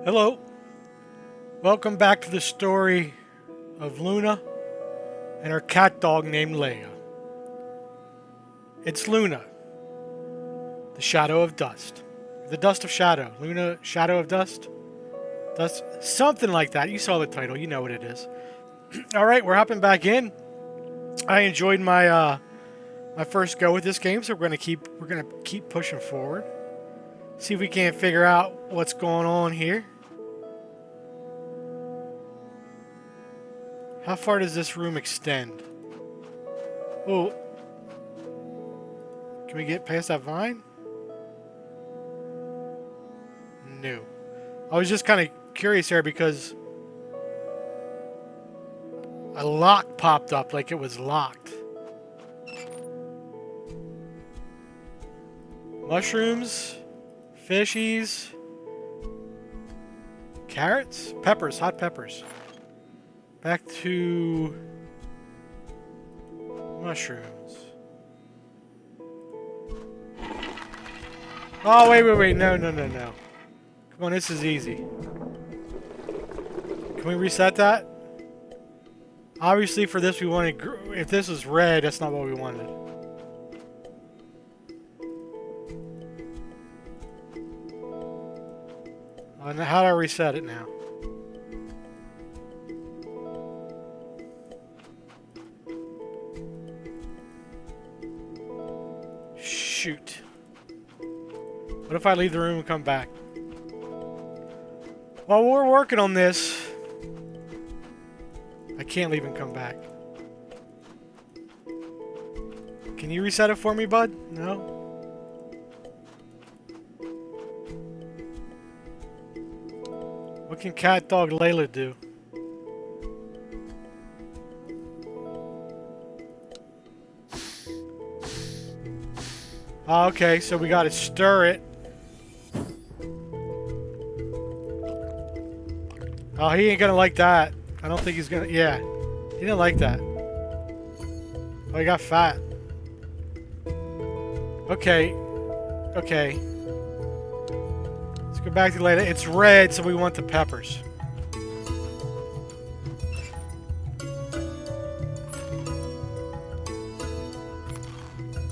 Hello. Welcome back to the story of Luna and her cat dog named Leia. It's Luna, the shadow of dust. The dust of shadow. Luna, shadow of dust? Dust? Something like that. You saw the title. You know what it is. Alright, we're hopping back in. I enjoyed my my first go with this game, so we're gonna keep pushing forward. See if we can't figure out what's going on here. How far does this room extend? Oh. Can we get past that vine? No. I was just kind of curious there because a lock popped up like it was locked. Mushrooms, fishies, carrots, peppers, hot peppers. Back to mushrooms. Oh, wait. No. Come on, this is easy. Can we reset that? Obviously, for this, we wanted... If this was red, that's not what we wanted. How do I reset it now? Shoot. What if I leave the room and come back? While we're working on this, I can't leave and come back. Can you reset it for me, bud? No? What can cat dog Layla do? Oh, okay, so we gotta stir it. Oh, he ain't gonna like that. I don't think he's gonna... Yeah. He didn't like that. Oh, he got fat. Okay. Okay. Let's go back to later. It's red, so we want the peppers.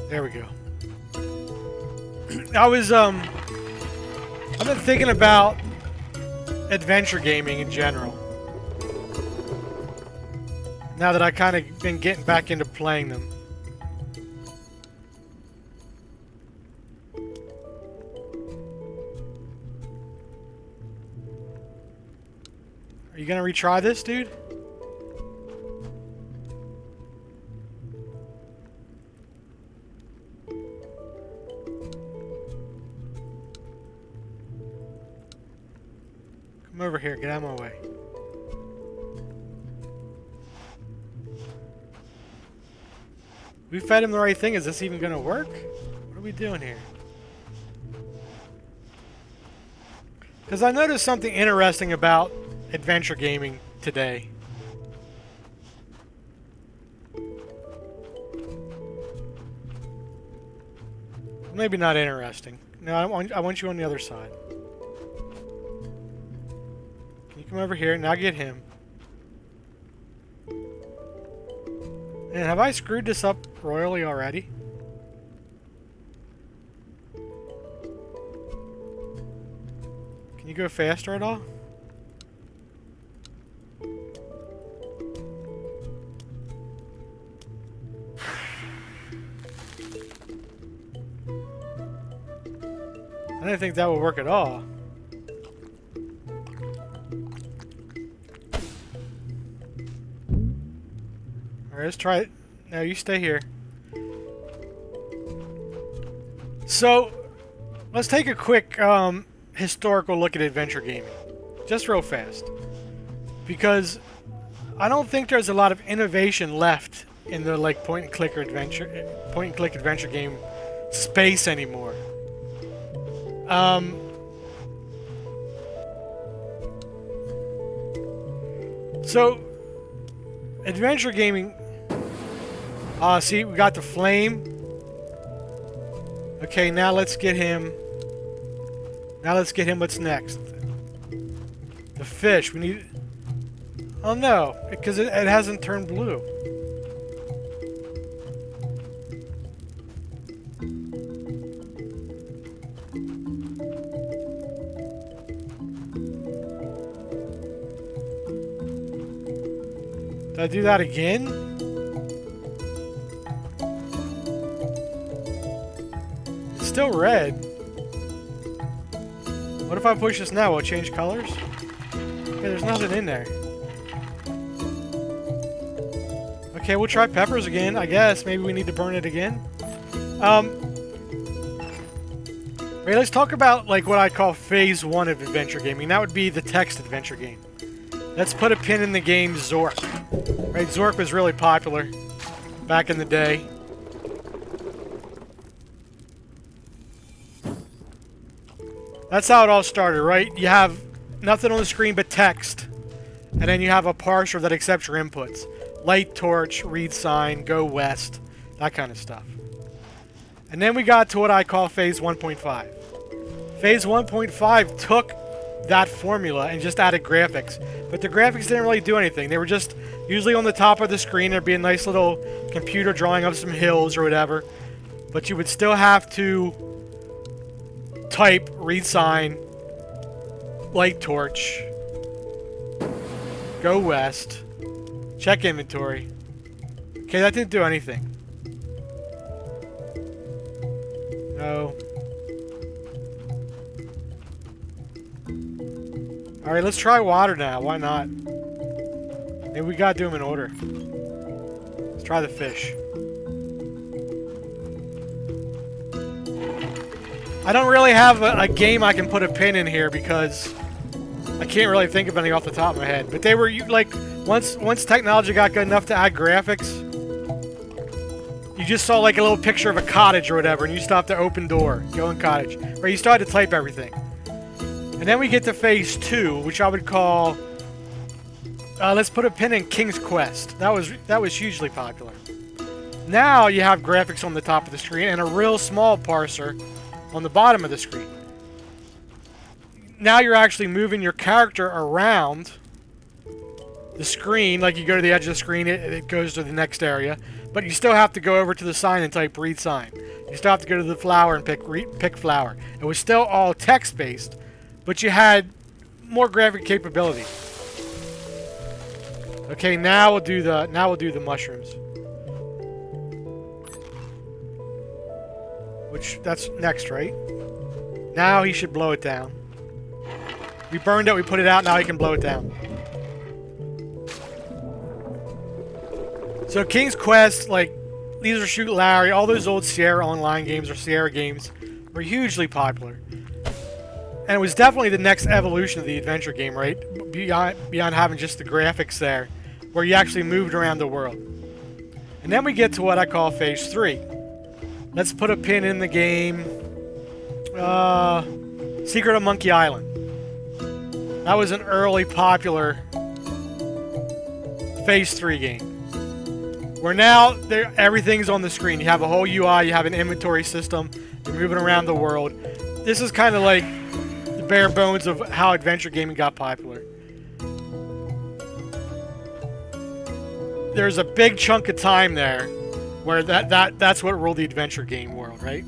There we go. I've been thinking about adventure gaming in general. Now that I kind of been getting back into playing them. Are you gonna retry this, dude? Come over here, get out of my way. We fed him the right thing. Is this even gonna work? What are we doing here? Because I noticed something interesting about adventure gaming today. Maybe not interesting. No, I want you on the other side. Can you come over here? Now get him. And have I screwed this up royally already? Can you go faster at all? I didn't think that would work at all. Alright, let's try it. No, you stay here. So, let's take a quick historical look at adventure gaming. Just real fast. Because I don't think there's a lot of innovation left in the like point and click adventure game space anymore. So adventure gaming. See, we got the flame. Okay, now let's get him. Now let's get him what's next. The fish. We need... Oh no, because it hasn't turned blue. Did I do that again? It's still red. What if I push this now? Will it change colors? Okay, there's nothing in there. Okay, we'll try peppers again, I guess. Maybe we need to burn it again. Right, let's talk about like what I call phase 1 of adventure gaming. That would be the text adventure game. Let's put a pin in the game Zork. Right, Zork was really popular back in the day. That's how it all started, right? You have nothing on the screen but text. And then you have a parser that accepts your inputs. Light torch, read sign, go west, that kind of stuff. And then we got to what I call phase 1.5. Phase 1.5 took that formula and just added graphics. But the graphics didn't really do anything. They were just usually on the top of the screen. There'd be a nice little computer drawing of some hills or whatever. But you would still have to type, read sign, light torch, go west, check inventory. Okay, that didn't do anything. No. Alright, let's try water now. Why not? Maybe we gotta do them in order. Let's try the fish. I don't really have a game I can put a pin in here because I can't really think of any off the top of my head. But they were like once technology got good enough to add graphics, you just saw like a little picture of a cottage or whatever, and you stopped the open door, go in cottage, or you started to type everything. And then we get to phase 2, which I would call let's put a pin in King's Quest. That was hugely popular. Now you have graphics on the top of the screen and a real small parser on the bottom of the screen. Now you're actually moving your character around the screen. Like you go to the edge of the screen, it goes to the next area. But you still have to go over to the sign and type read sign. You still have to go to the flower and pick flower. It was still all text-based, but you had more graphic capability. Okay, now we'll do the mushrooms. Which, that's next, right? Now he should blow it down. We burned it, we put it out, now he can blow it down. So King's Quest, like, these are Shoot Larry, all those old Sierra Online games or Sierra games were hugely popular. And it was definitely the next evolution of the adventure game, right? Beyond having just the graphics there, where you actually moved around the world. And then we get to what I call phase 3. Let's put a pin in the game. Secret of Monkey Island. That was an early popular phase 3 game. Where now everything's on the screen. You have a whole UI, you have an inventory system, you're moving around the world. This is kind of like the bare bones of how adventure gaming got popular. There's a big chunk of time there where that's what ruled the adventure game world, right?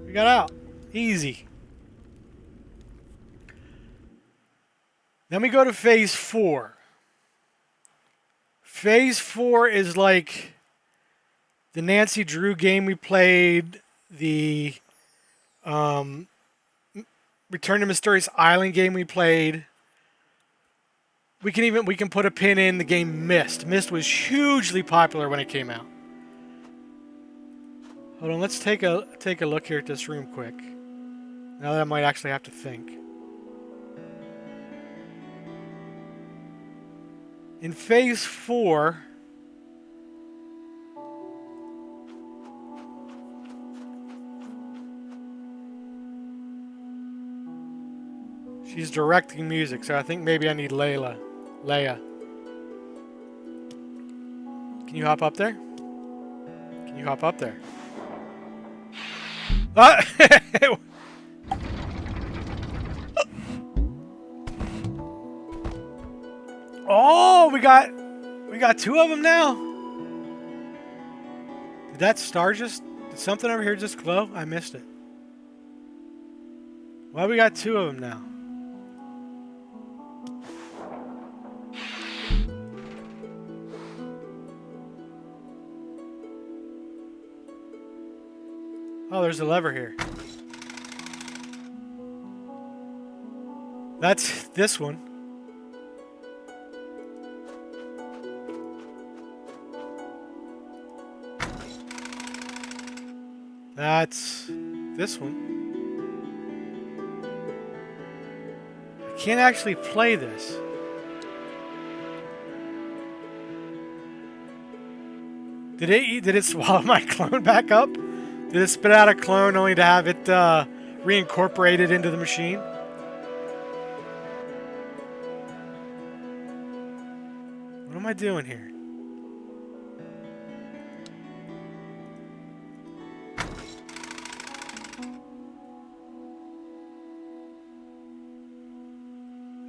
We got out. Easy. Then we go to phase 4. Phase 4 is like the Nancy Drew game we played, the Return to Mysterious Island game we played. We can put a pin in the game Myst. Myst was hugely popular when it came out. Hold on, let's take a look here at this room quick. Now that I might actually have to think. In phase 4, she's directing music, so I think maybe I need Leia. Can you hop up there? Can you hop up there? Oh, we got two of them now. Did that star just... Did something over here just glow? I missed it. Why we got two of them now? Oh, there's a lever here. That's this one. That's this one. I can't actually play this. Did it swallow my clone back up? Did it spit out a clone only to have it reincorporated into the machine? What am I doing here?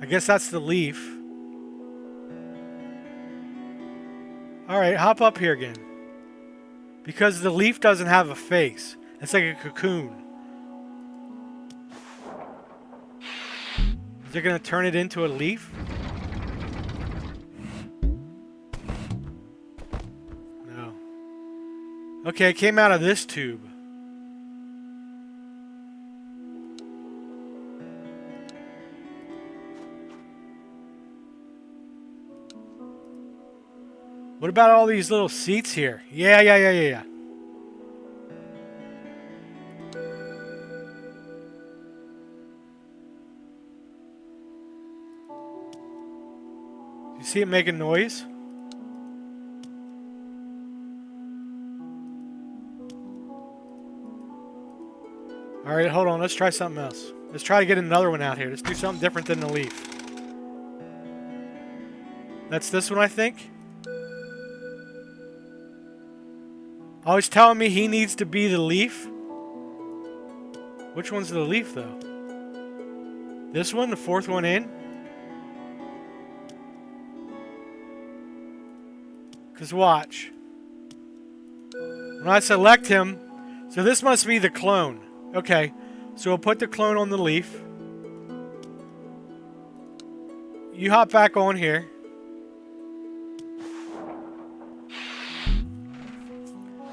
I guess that's the leaf. Alright, hop up here again. Because the leaf doesn't have a face. It's like a cocoon. Is it going to turn it into a leaf? No. Okay, it came out of this tube. What about all these little seats here? Yeah. You see it making noise? Alright, hold on. Let's try something else. Let's try to get another one out here. Let's do something different than the leaf. That's this one, I think. Oh, he's telling me he needs to be the leaf? Which one's the leaf, though? This one? The fourth one in? Because watch. When I select him... So this must be the clone. Okay. So we'll put the clone on the leaf. You hop back on here.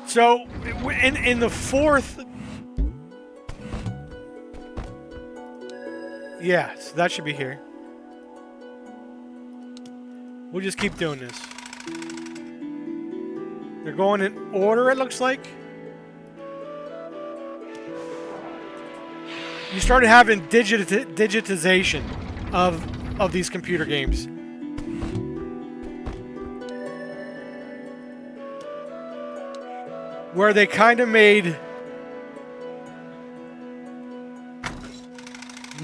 So, in the fourth... Yeah, so that should be here. We'll just keep doing this. They're going in order, it looks like. You started having digitization of these computer games. Where they kind of made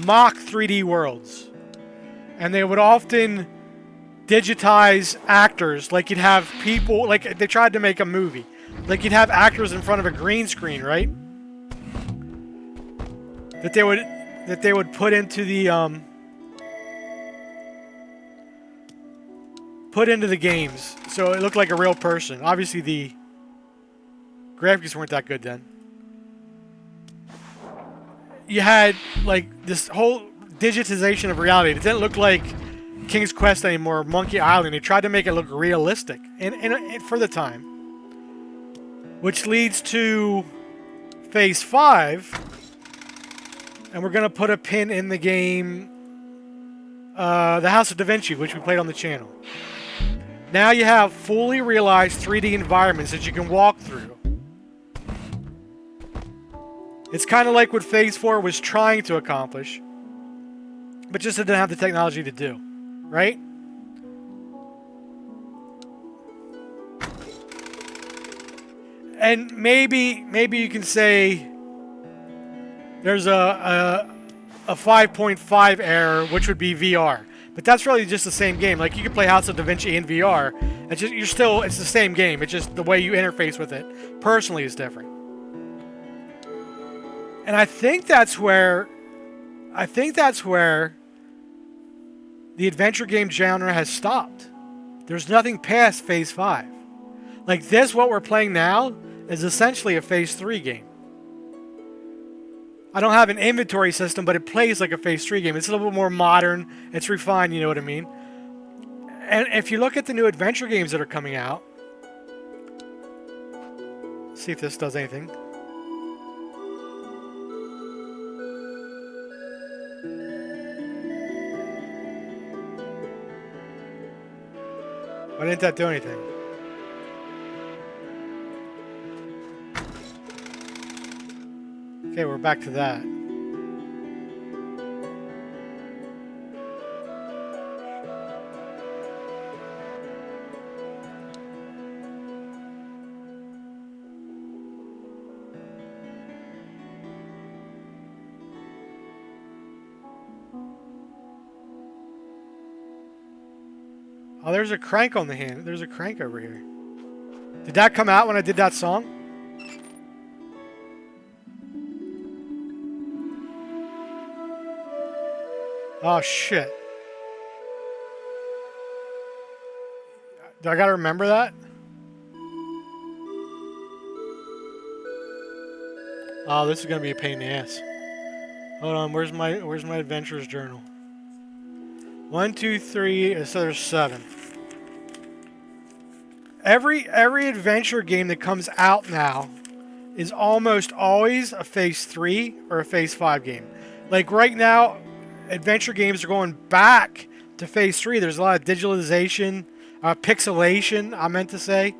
mock 3D worlds. And they would often digitize actors, like you'd have people, like they tried to make a movie. Like you'd have actors in front of a green screen, right? That they would put into the games. So it looked like a real person. Obviously the graphics weren't that good then. You had like this whole digitization of reality. It didn't look like King's Quest anymore, Monkey Island. They tried to make it look realistic and for the time. Which leads to Phase 5. And we're going to put a pin in the game The House of Da Vinci, which we played on the channel. Now you have fully realized 3D environments that you can walk through. It's kind of like what Phase 4 was trying to accomplish, but just didn't have the technology to do, right? And maybe you can say there's a 5.5 error, which would be VR. But that's really just the same game. Like, you can play House of Da Vinci in VR. It's the same game. It's just the way you interface with it personally is different. And I think that's where the adventure game genre has stopped. There's nothing past Phase 5. Like this, what we're playing now, is essentially a Phase 3 game. I don't have an inventory system, but it plays like a Phase 3 game. It's a little bit more modern. It's refined, you know what I mean? And if you look at the new adventure games that are coming out, see if this does anything. Why didn't that do anything? Okay, we're back to that. Oh, there's a crank on the hand. There's a crank over here. Did that come out when I did that song? Oh, shit. Do I gotta remember that? Oh, this is gonna be a pain in the ass. Hold on, where's my adventurer's journal? 1, 2, 3, so there's 7. Every adventure game that comes out now is almost always a Phase 3 or a Phase 5 game. Like right now, adventure games are going back to Phase 3. There's a lot of digitalization, pixelation, I meant to say.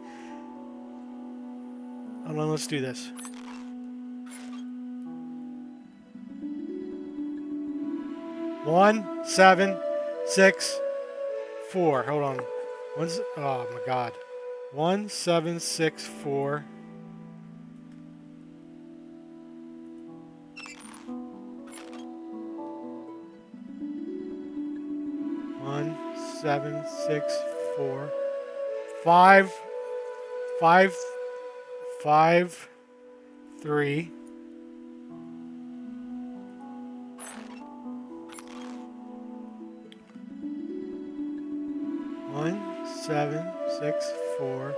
Hold on, let's do this. One, 7, 6, 4. Hold on. Oh my god. 1, 7, 6, 4. One, 7, 6, 4. 5, 5, 5, 3. One, 7, 6, 4,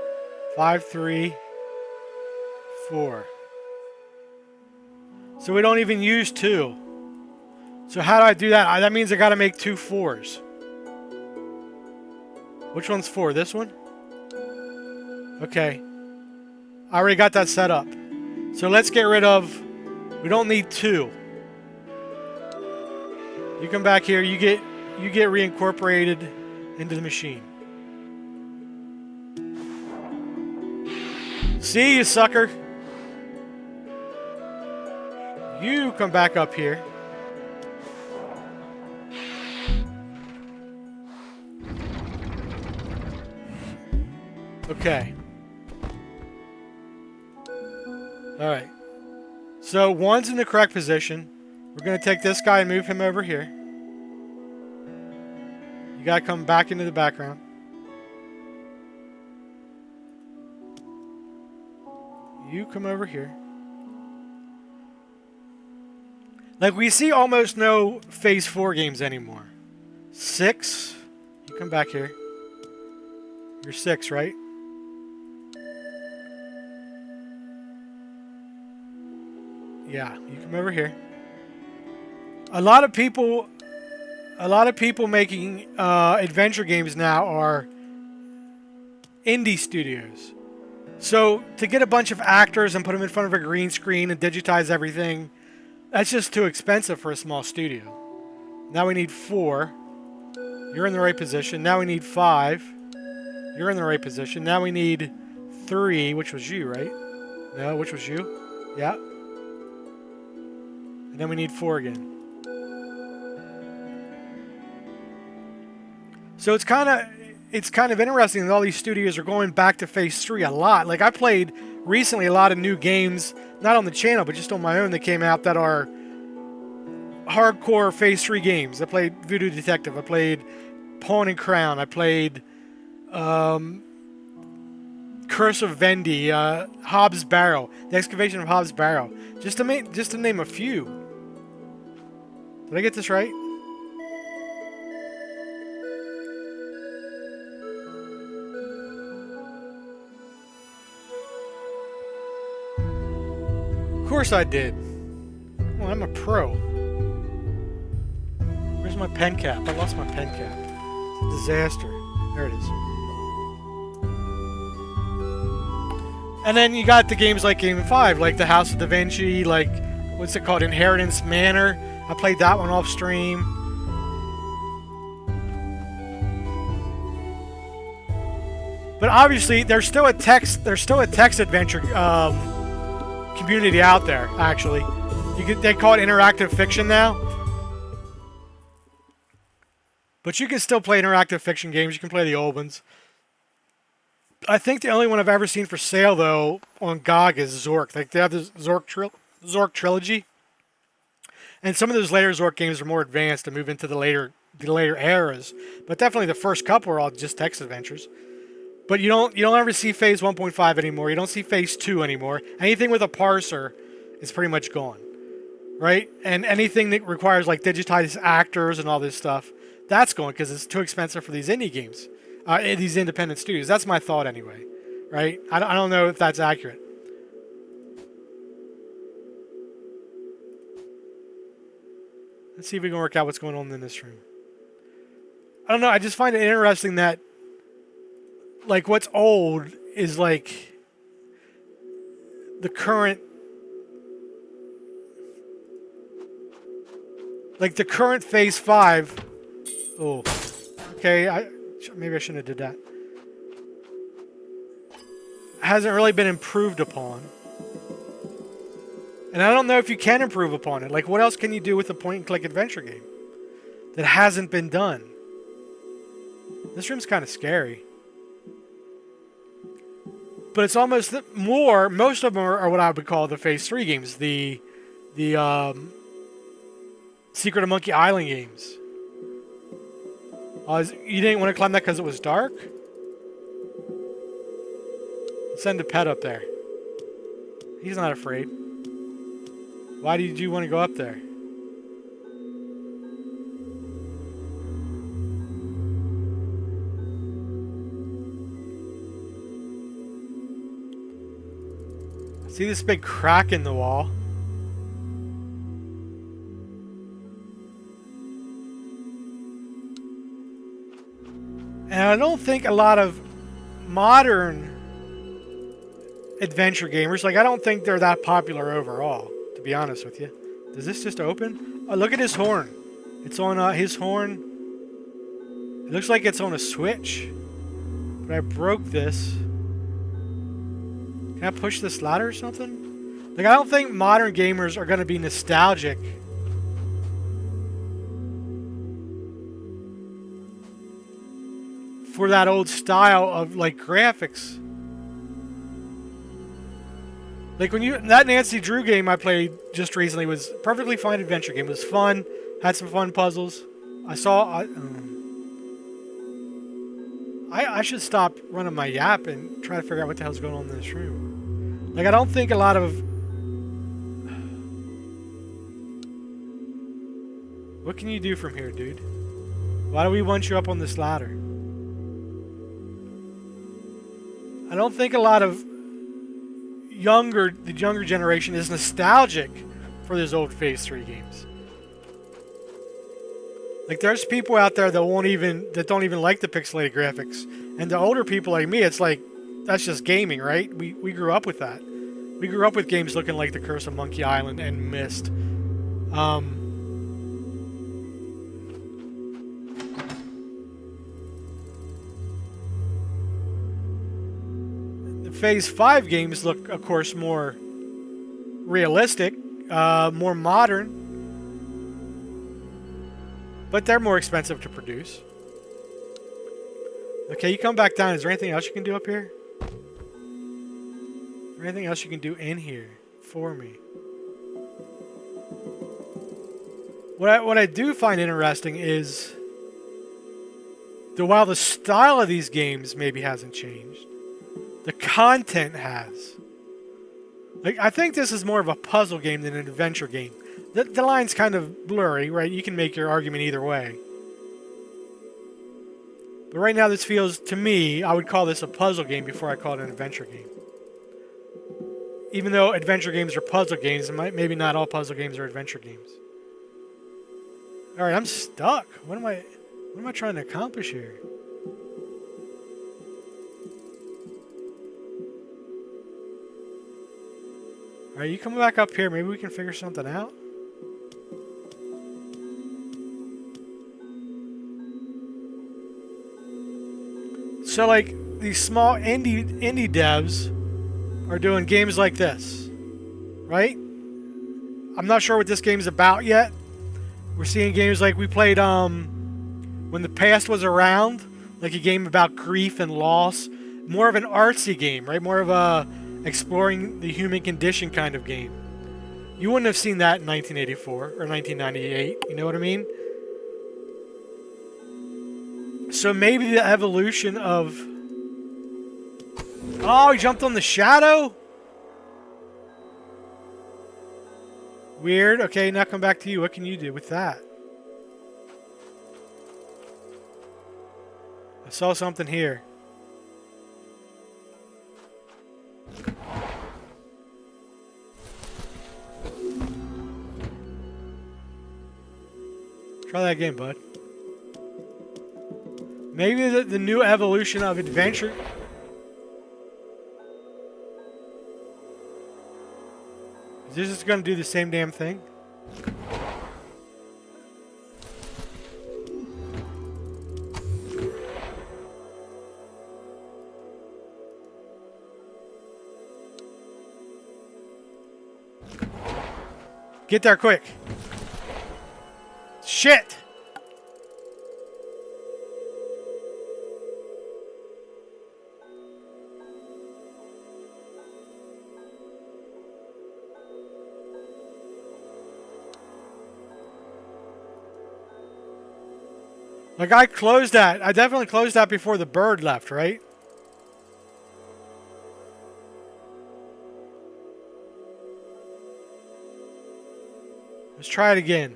5, 3, 4. So we don't even use 2. So how do I do that? That means I got to make 2 4s. Which one's 4? This one? Okay. I already got that set up. So let's get rid of... We don't need 2. You come back here. You get reincorporated into the machine. See you, sucker. You come back up here. Okay. Alright. So 1's in the correct position. We're going to take this guy and move him over here. You got to come back into the background. You come over here. Like, we see almost no Phase 4 games anymore. 6. You come back here. You're 6, right? Yeah, you come over here. A lot of people making adventure games now are indie studios. So to get a bunch of actors and put them in front of a green screen and digitize everything, that's just too expensive for a small studio. Now we need 4. You're in the right position. Now we need 5. You're in the right position. Now we need 3, which was you, right? No, which was you? Yeah. And then we need 4 again. So it's kind of interesting that all these studios are going back to Phase 3 a lot. Like, I played recently a lot of new games, not on the channel, but just on my own, that came out that are hardcore Phase 3 games. I played Voodoo Detective. I played Pawn and Crown. I played Curse of Vendy, Hobbs Barrow, The Excavation of Hobbs Barrow. Just to name a few. Did I get this right? course I did. Well, I'm a pro. Where's my pen cap? I lost my pen cap. It's a disaster. There it is. And then you got the games like Game 5, like the House of Da Vinci, like, what's it called? Inheritance Manor. I played that one off stream. But obviously, there's still a text adventure community out there. Actually, they call it interactive fiction now. But you can still play interactive fiction games. You can play the old ones. I think the only one I've ever seen for sale though on GOG is Zork. Like they have the Zork trilogy, and some of those later Zork games are more advanced and move into the later eras. But definitely the first couple are all just text adventures. But you don't ever see Phase 1.5 anymore. You don't see Phase 2 anymore. Anything with a parser is pretty much gone, right? And anything that requires like digitized actors and all this stuff, that's gone because it's too expensive for these indie games, these independent studios. That's my thought anyway, right? I don't know if that's accurate. Let's see if we can work out what's going on in this room. I don't know. I just find it interesting that like what's old is like the current, like the current Phase 5. Oh, okay. Maybe I shouldn't have did that. Hasn't really been improved upon, and I don't know if you can improve upon it. Like, what else can you do with a point-and-click adventure game that hasn't been done? This room's kind of scary. But it's almost more. Most of them are what I would call the Phase 3 games, the Secret of Monkey Island games. You didn't want to climb that because it was dark? Send a pet up there. He's not afraid. Why did you want to go up there? See this big crack in the wall? And I don't think a lot of modern adventure gamers, like I don't think they're that popular overall, to be honest with you. Does this just open? Oh, look at his horn. It's on his horn. It looks like it's on a switch. But I broke this. Can I push this ladder or something? Like, I don't think modern gamers are going to be nostalgic for that old style of, like, graphics. Like, that Nancy Drew game I played just recently was a perfectly fine adventure game. It was fun. Had some fun puzzles. I should stop running my yap and try to figure out what the hell's going on in this room. Like, I don't think a lot of... What can you do from here, dude? Why do we want you up on this ladder? I don't think a lot of the younger generation is nostalgic for those old Phase 3 games. Like, there's people out there that don't even like the pixelated graphics. And the older people like me, it's like, that's just gaming, right? We grew up with that. We grew up with games looking like The Curse of Monkey Island and Myst. The Phase 5 games look, of course, more realistic, more modern. But they're more expensive to produce. Okay, you come back down. Is there anything else you can do up here? Is there anything else you can do in here for me? What I do find interesting is that while the style of these games maybe hasn't changed, the content has. Like, I think this is more of a puzzle game than an adventure game. The line's kind of blurry, right? You can make your argument either way. But right now, this feels, to me, I would call this a puzzle game before I call it an adventure game. Even though adventure games are puzzle games, maybe not all puzzle games are adventure games. All right, I'm stuck. What am I trying to accomplish here? All right, you come back up here. Maybe we can figure something out. So, like, these small indie devs are doing games like this, right? I'm not sure what this game's about yet. We're seeing games like we played When the Past Was Around, like a game about grief and loss. More of an artsy game, right? More of a exploring the human condition kind of game. You wouldn't have seen that in 1984 or 1998, you know what I mean? So maybe the evolution of... Oh, he jumped on the shadow? Weird. Okay, now come back to you. What can you do with that? I saw something here. Try that again, bud. Maybe the new evolution of adventure... Is this just going to do the same damn thing? Get there quick. Shit! Like, I closed that. I definitely closed that before the bird left, right? Let's try it again.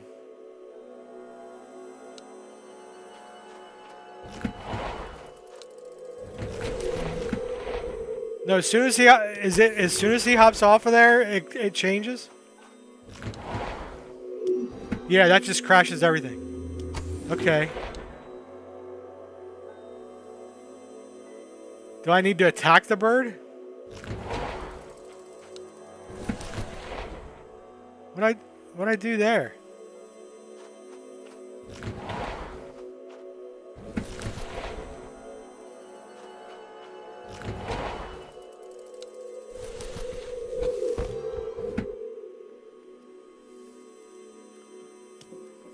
No, as soon as he hops off of there, it changes. Yeah, that just crashes everything. Okay. Do I need to attack the bird? What'd I do there?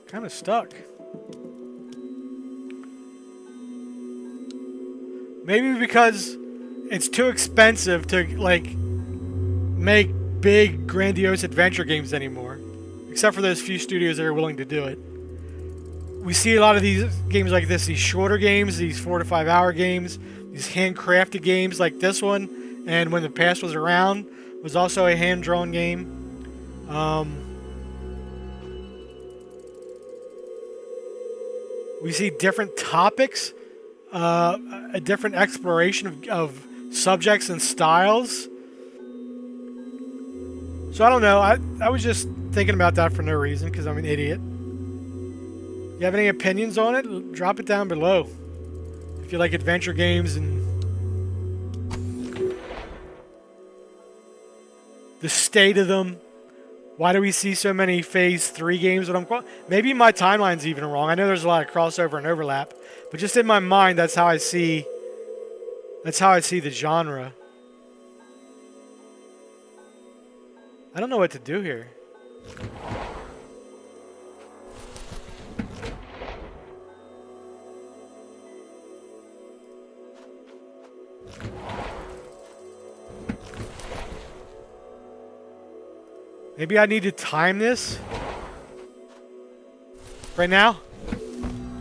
Kind of stuck. Maybe because it's too expensive to, like, make big, grandiose adventure games anymore. Except for those few studios that are willing to do it. We see a lot of these games like this, these shorter games, these 4 to 5 hour games, these handcrafted games like this one, and When the Past Was Around was also a hand-drawn game. We see different topics, a different exploration of subjects and styles. So I don't know. I was just thinking about that for no reason because I'm an idiot. You have any opinions on it? Drop it down below. If you like adventure games and the state of them. Why do we see so many Phase 3 games? Maybe my timeline's even wrong. I know there's a lot of crossover and overlap, but just in my mind, that's how I see the genre. I don't know what to do here. Maybe I need to time this right now.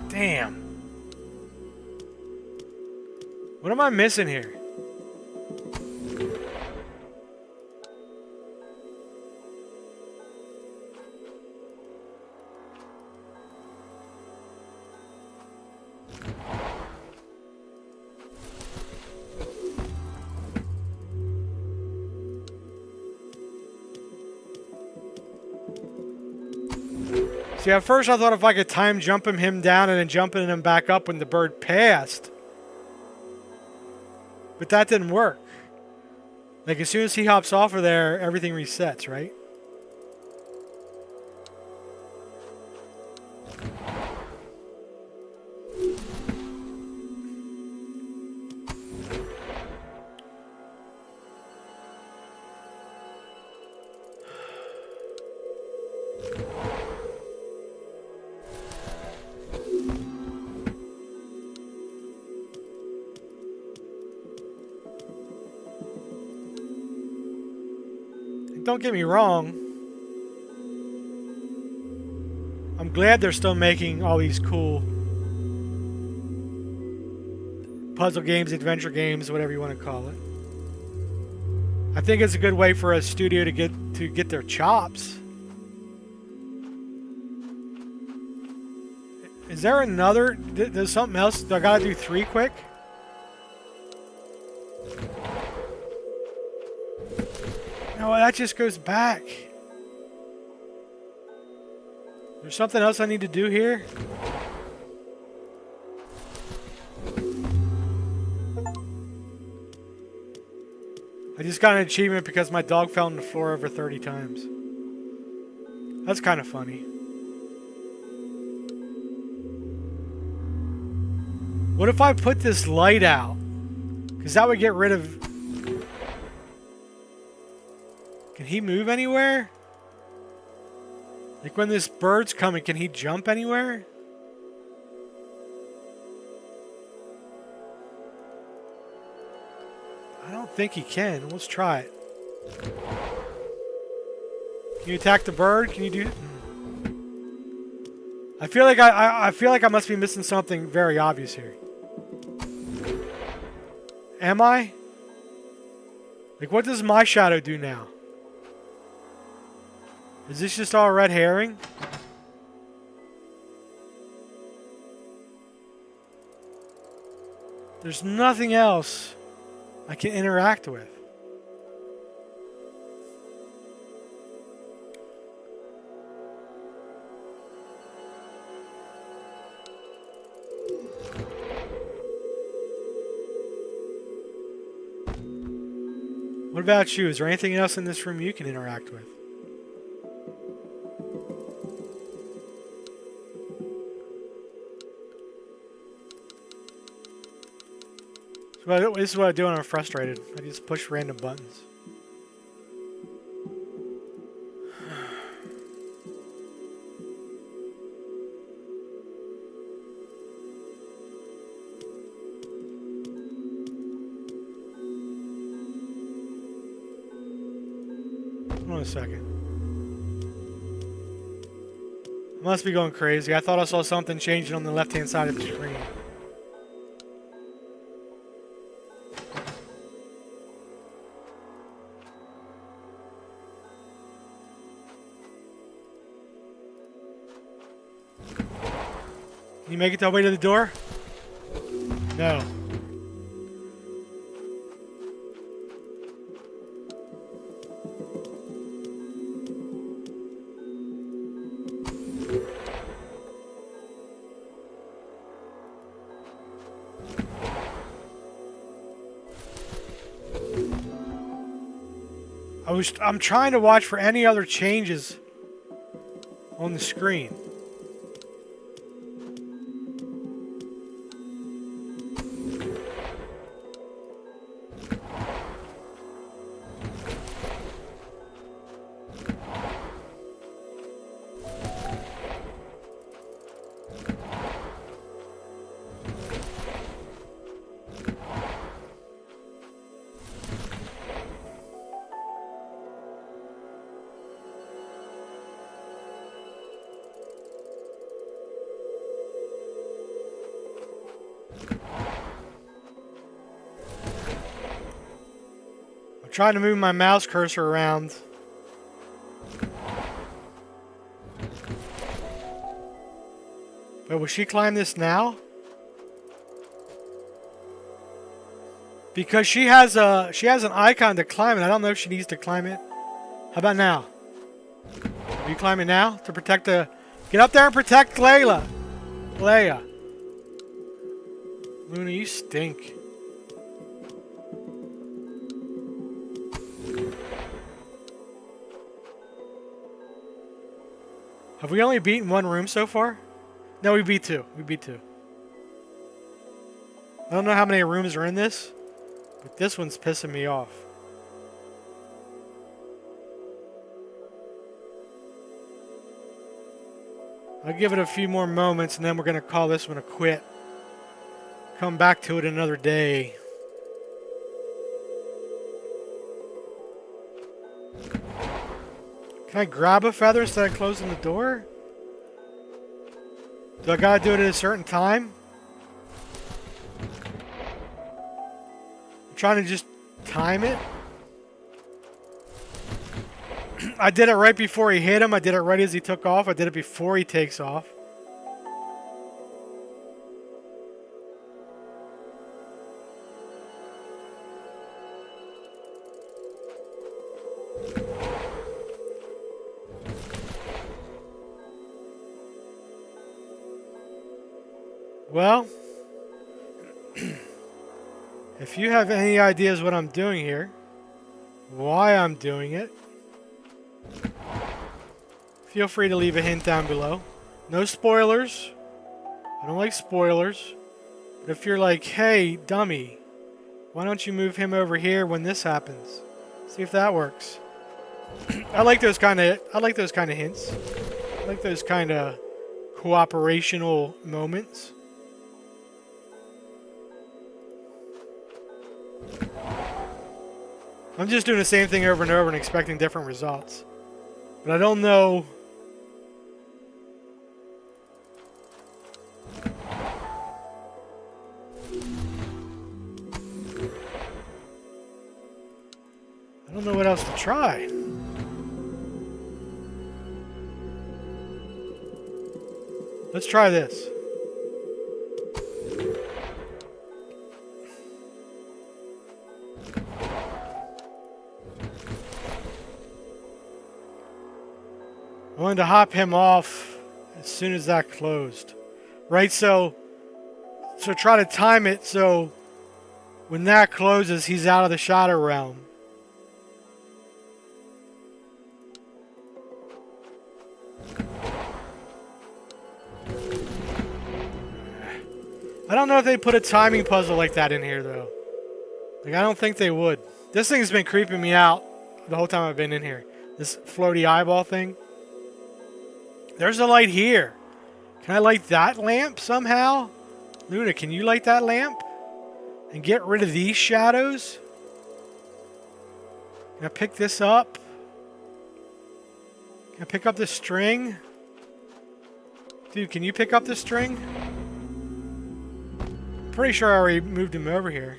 Damn. What am I missing here? See, at first I thought if I could time jump him down and then jumping him back up when the bird passed. But that didn't work. Like, as soon as he hops off of there, everything resets, right? Don't get me wrong. I'm glad they're still making all these cool puzzle games, adventure games, whatever you want to call it. I think it's a good way for a studio to get their chops. Is there another? There's something else? Do I gotta do 3 quick? No, that just goes back. There's something else I need to do here? I just got an achievement because my dog fell on the floor over 30 times. That's kind of funny. What if I put this light out? Because that would get rid of... Can he move anywhere? Like when this bird's coming, can he jump anywhere? I don't think he can. Let's try it. Can you attack the bird? Can you do... I feel like I feel like I must be missing something very obvious here. Am I? Like, what does my shadow do now? Is this just all red herring? There's nothing else I can interact with. What about you? Is there anything else in this room you can interact with? This is what I do when I'm frustrated. I just push random buttons. Hold on a second. I must be going crazy. I thought I saw something changing on the left-hand side of the screen. Can you make it all the way to the door? No. I'm trying to watch for any other changes on the screen. Trying to move my mouse cursor around. But will she climb this now? Because she has an icon to climb it. I don't know if she needs to climb it. How about now? Will you climb it now to protect the Get up there and protect Layla. Leia. Luna, you stink. Have we only beaten one room so far? No, we beat two. We beat two. I don't know how many rooms are in this, but this one's pissing me off. I'll give it a few more moments and then we're going to call this one a quit. Come back to it another day. Can I grab a feather instead of closing the door? Do I gotta do it at a certain time? I'm trying to just time it. I did it right before he hit him. I did it right as he took off. I did it before he takes off. Well, if you have any ideas what I'm doing here, why I'm doing it, feel free to leave a hint down below. No spoilers. I don't like spoilers. But if you're like, hey, dummy, why don't you move him over here when this happens? See if that works. I like those kind of hints. I like those kind of cooperational moments. I'm just doing the same thing over and over and expecting different results. But I don't know. I don't know what else to try. Let's try this. I wanted to hop him off as soon as that closed. Right, so try to time it so when that closes, he's out of the shadow realm. I don't know if they put a timing puzzle like that in here, though. Like, I don't think they would. This thing's been creeping me out the whole time I've been in here. This floaty eyeball thing. There's a light here. Can I light that lamp somehow? Luna, can you light that lamp? And get rid of these shadows? Can I pick this up? Can I pick up the string? Dude, can you pick up the string? Pretty sure I already moved him over here.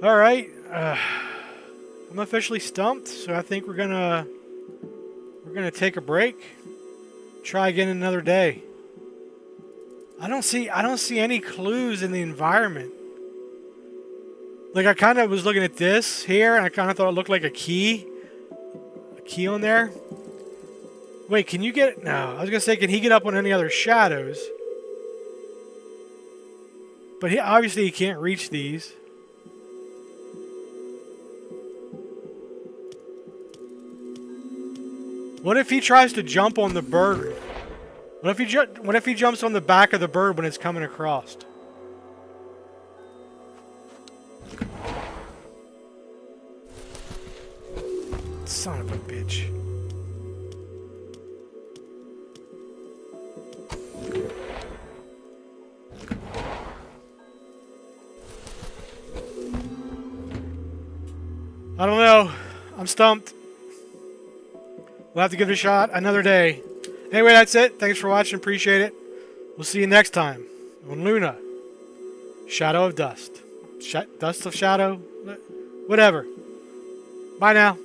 All right, I'm officially stumped, so I think we're gonna take a break. Try again another day. I don't see any clues in the environment. Like, I kind of was looking at this here, and I kind of thought it looked like a key on there. Wait, can you get? No, I was gonna say, can he get up on any other shadows? But obviously he can't reach these. What if he tries to jump on the bird? What if he jumps on the back of the bird when it's coming across? Son of a bitch. I don't know. I'm stumped. We'll have to give it a shot another day. Anyway, that's it. Thanks for watching. Appreciate it. We'll see you next time on Luna. Shadow of Dust. Dust of Shadow? Whatever. Bye now.